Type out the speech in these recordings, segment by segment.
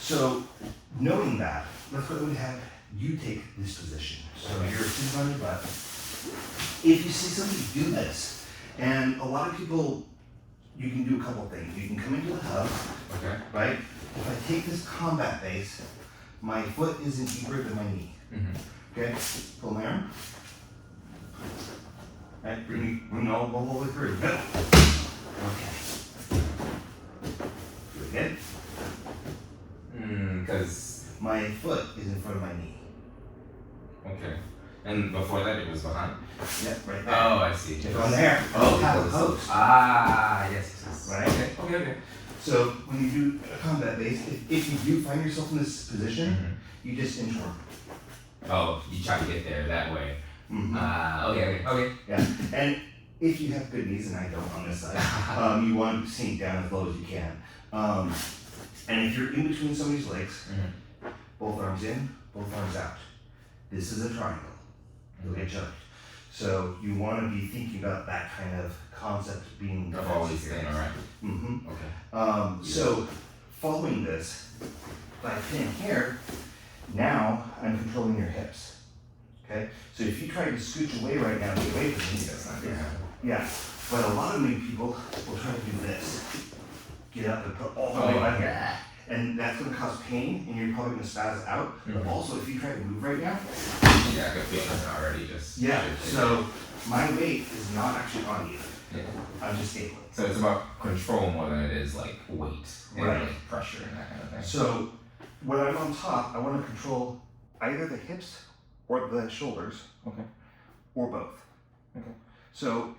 So, knowing that, let's go ahead and have you take this position. So you're sitting on your butt. If you see somebody do this, and a lot of people, you can do a couple of things. You can come into the hub, Okay. right? If I take this combat base, my foot isn't deeper than my knee. Okay? Pull my arm. Right, bring all the whole way through. Good. Okay. Good. Because. My foot is in front of my knee. Okay. And before that, it was behind? Yep, right there. Oh, I see. From there, Oh, have a post. Ah, yes. Right? Okay. So when you do a combat base, if you do find yourself in this position, you just inchworm. Oh, you try to get there that way. Okay. Yeah, and if you have good knees, and I don't on this side, you want to sink down as low as you can. And if you're in between somebody's legs, both arms in, both arms out. This is a triangle. You'll get choked. So you want to be thinking about that kind of concept being I've always staying alright. Okay. So following this, by pin here, now I'm controlling your hips. Okay? So if you try to scooch away right now, get away from me, that's not gonna happen. Yeah. But a lot of new people will try to do this. Get up and put all the way out here. And that's going to cause pain, and you're probably going to spaz out. But also, if you try to move right now, yeah, I can feel it already. Just So my weight is not actually on you. Yeah. I'm just stapling. So it's about control more than it is like weight and Right. like pressure and that kind of thing. So when I'm on top, I want to control either the hips or the shoulders. Okay. Or both. Okay. So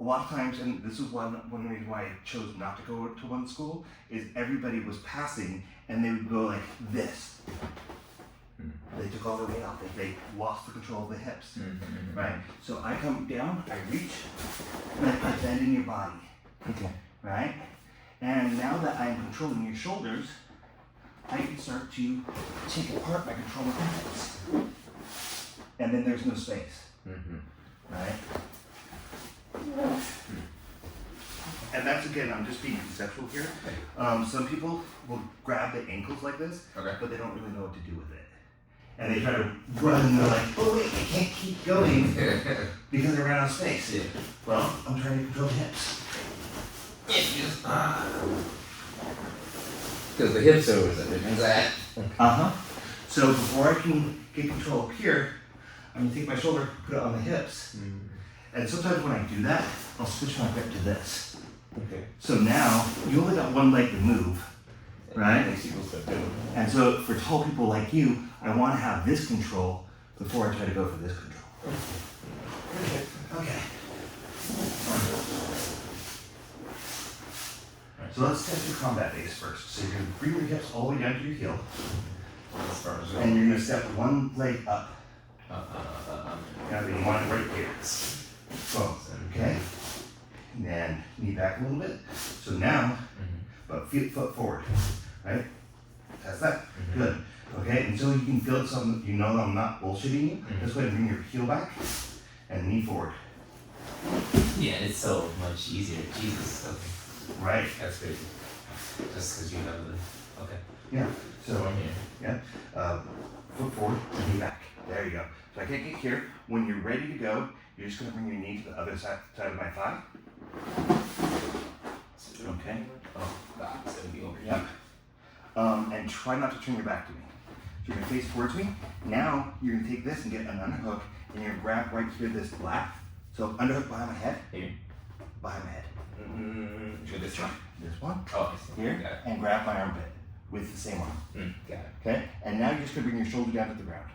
a lot of times, and this is one reason why I chose not to go to one school, is everybody was passing and they would go like this. They took all their weight off. They lost the control of the hips, right? So I come down, I reach, and I bend in your body, Okay. right? And now that I'm controlling your shoulders, I can start to take apart my control of the hips. And then there's no space, right? And that's, again, I'm just being conceptual here. Some people will grab the ankles like this, but they don't really know what to do with it. And they try to run and they're like, oh wait, I can't keep going because I ran out of space. Yeah. Well, I'm trying to control the hips. Because the hips are always a difference at. So before I can get control up here, I'm gonna take my shoulder, put it on the hips. And sometimes when I do that, I'll switch my grip to this. Okay. So now, you only got one leg to move, right? And so for tall people like you, I want to have this control before I try to go for this control. Okay. So let's test your combat base first. So you're going to bring your hips all the way down to your heel. And you're going to step one leg up. Now you want it right here. Boom. Okay. And then knee back a little bit. So now, but foot forward. Right? Test that. Good. Okay, until you can feel it, so you know that I'm not bullshitting you. Just go ahead and bring your heel back and knee forward. Yeah, it's so much easier. Jesus. Okay. Right. That's crazy. Just because you have the. Okay. Yeah. So I'm here. yeah. Foot forward, knee back. There you go. So I can't get here. When you're ready to go, you're just gonna bring your knee to the other side of my thigh. Okay. Oh, God, it's gonna be over here. Yep. And try not to turn your back to me. So you're gonna face towards me. Now you're gonna take this and get an underhook, and you're gonna grab right here this black. So underhook behind my head. Here. Behind my head. Do this one. This one. Oh, I see. Here. Got it. And grab my armpit with the same arm. Got it. Okay. And now you're just gonna bring your shoulder down to the ground.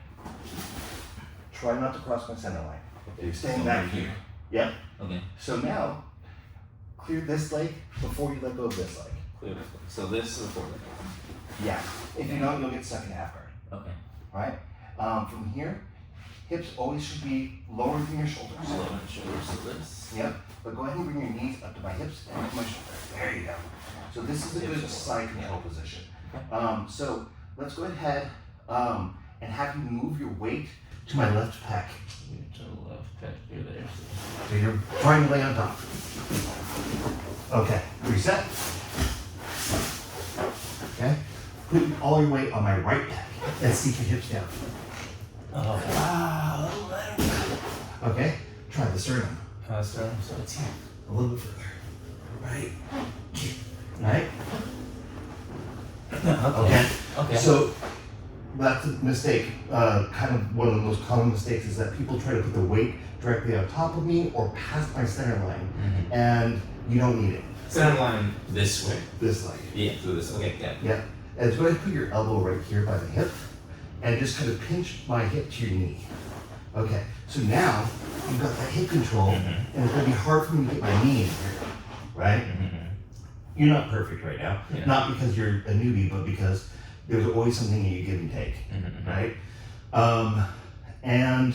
Try not to cross my center line. Okay. Staying back here. Yep. Okay. So now, clear this leg before you let go of this leg. Clear this one. So this is the forward. Yeah. If you don't, you'll get stuck in half guard. Okay. Right? From here, hips always should be lower than your shoulders. Lower than shoulders. So this. Yep. But go ahead and bring your knees up to my hips and up to my shoulders. There you go. So this is a good side control position. So let's go ahead and have you move your weight to my left pec. To the left pec here, there. So you're trying to lay on top. Okay. Reset. Okay. put all your weight on my right leg and sink your hips down. Okay, try the sternum. Sternum, so it's here. A little bit further. Right. Right? Okay. So that's a mistake. Kind of one of the most common mistakes is that people try to put the weight directly on top of me or past my center line, and you don't need it. Center line this way. This leg. Yeah, so this, okay, yeah. Yeah. And go ahead and put your elbow right here by the hip, and just kind of pinch my hip to your knee. Okay. So now you've got that hip control, and it's gonna be hard for me to get my knee in here, right? You're not perfect right now. Yeah. Not because you're a newbie, but because there's always something that you give and take, right? And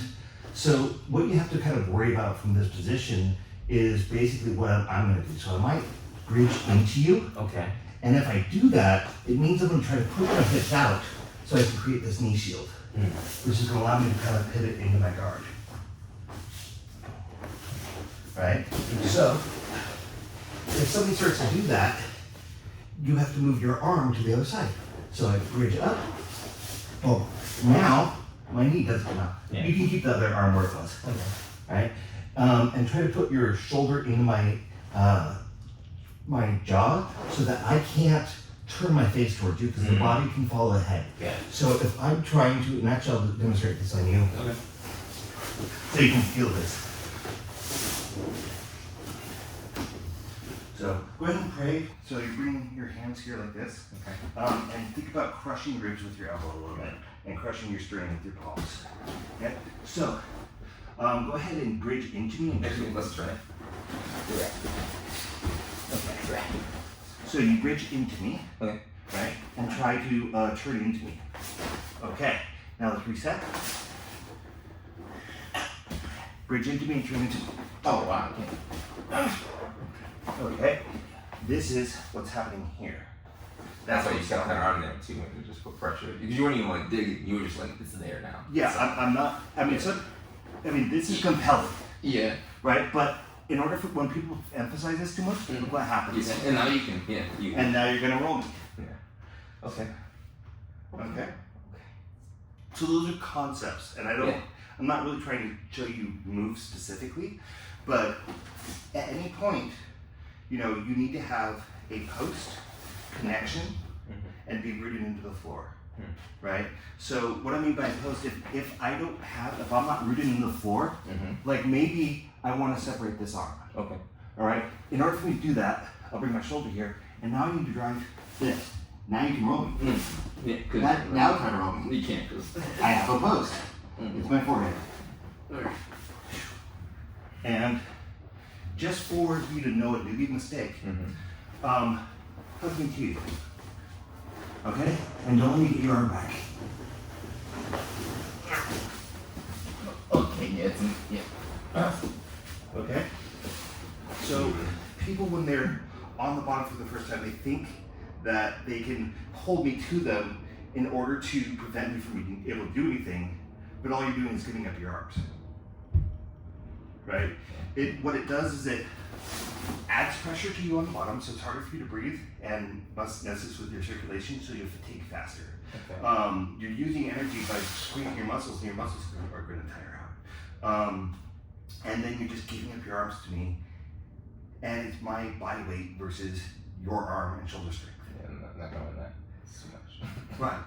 so what you have to kind of worry about from this position is basically what I'm going to do. So I might bridge into you. Okay. And if I do that, it means I'm going to try to push my hips out so I can create this knee shield, which is going to allow me to kind of pivot into my guard. Right? So if somebody starts to do that, you have to move your arm to the other side. So I bridge up. Oh, now my knee doesn't come out. Yeah. You can keep the other arm where it was. Okay. Right? And try to put your shoulder into my my jaw so that I can't turn my face towards you because the body can follow the head. Yeah. So if I'm trying to, and actually I'll demonstrate this on you, Okay. so you can feel this. So go ahead and pray. So you bring your hands here like this. Okay. And think about crushing ribs with your elbow a little bit and crushing your sternum with your palms. Okay? So go ahead and bridge into me. And Actually, let's try it. Okay. So you bridge into me, Okay. right? And try to turn into me. Okay. Now let's reset. Bridge into me and turn into me. Oh, wow. Okay. This is what's happening here. That's why you got that arm there too, when you just put pressure. Because you weren't even like digging, you were just like, it's there now. Yeah, I'm not. I mean, this is compelling, Yeah. right? But in order for when people emphasize this too much, look what happens. Yeah. And now you can, yeah. You, And now you're gonna roll me. yeah. Okay. Okay. So those are concepts, and I'm not really trying to show you moves specifically, but at any point, you know, you need to have a post connection and be rooted into the floor, right? So what I mean by post, if I'm not rooted into the floor, like maybe I want to separate this arm. Okay. All right. In order for me to do that, I'll bring my shoulder here, and now I need to drive this. Now you can roll me. Yeah, because Now try to roll me. you can't, because I have a post. It's my forehead. And just for you to know it, maybe a mistake, hook me to you. Okay? And don't let me get your arm back. okay, yeah, yeah. Okay? So people, when they're on the bottom for the first time, they think that they can hold me to them in order to prevent me from being able to do anything, but all you're doing is giving up your arms. Right? What it does is it adds pressure to you on the bottom, so it's harder for you to breathe and messes with your circulation, so you'll fatigue faster. Okay. You're using energy by squeezing your muscles, and your muscles are going to tire out. And then you're just giving up your arms to me, and it's my body weight versus your arm and shoulder strength. Yeah, I'm not going that. It's too much. Right.